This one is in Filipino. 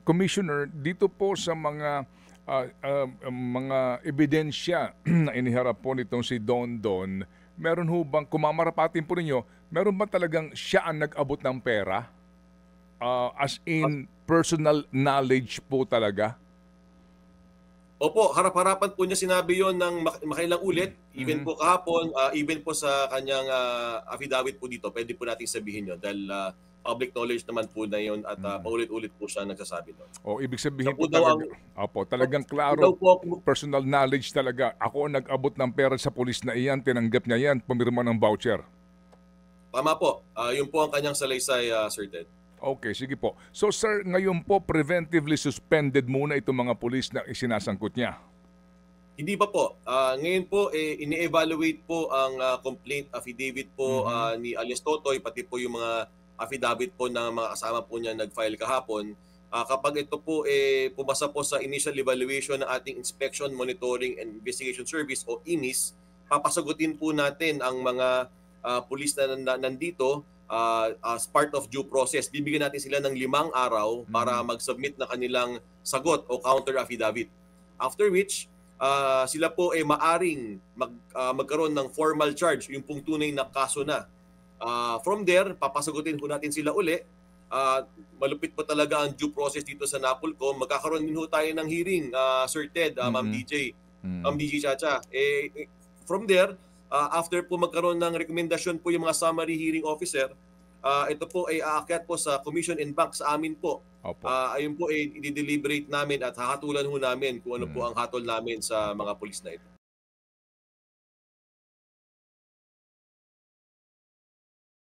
Commissioner, dito po sa mga ebidensya na iniharap po nitong si Don Don, meron ho bang, kumamarapatin po ninyo, meron ba talagang siya ang nag-abot ng pera? As in, personal knowledge po talaga? Opo, harap-harapan po niya sinabi yon ng makailang ulit, even Mhm. po kahapon, even po sa kanyang affidavit po dito, pwede po nating sabihin yon dahil public knowledge naman po na yon at Mm. paulit-ulit po siya nagsasabi nun. O ibig Siya sabihin po po daw ang talaga, opo, talagang siya daw klaro, po ang personal knowledge talaga. Ako ang nag-abot ng pera sa pulis na iyan, tinanggap niya yan, pumirma ng voucher. tama po. Yun po ang kanyang salaysay, Sir Ted. Okay, sige po. So sir, ngayon po preventively suspended muna itong mga pulis na isinasangkot niya. Hindi pa po. Ngayon po, ini-evaluate po ang complaint affidavit po Mhm. ni alias Totoy, pati po yung mga affidavit po ng mga kasama po niya nag-file kahapon. Kapag ito po pumasa po sa initial evaluation ng ating Inspection, Monitoring and Investigation Service o IMIS, papasagutin po natin ang mga pulis na nandito as part of due process. Bibigyan natin sila ng 5 araw para Mhm. mag-submit na kanilang sagot o counter affidavit. After which, sila po ay maaring magkaroon ng formal charge, yung pong tunay na kaso na. From there, papasagutin po natin sila uli. Malupit po talaga ang due process dito sa NAPOLCOM. Magkakaroon din po tayo ng hearing, Sir Ted, Ma'am Mhm. DJ, Ma'am Mhm. DJ Chacha. From there, after po magkaroon ng rekomendasyon po yung mga summary hearing officer, ito po ay aakyat po sa Commission and Bank sa amin po. Opo. Ayun po ay i-deliberate namin at hahatulan ho namin kung ano po Mhm. ang hatol namin sa mga pulis na ito.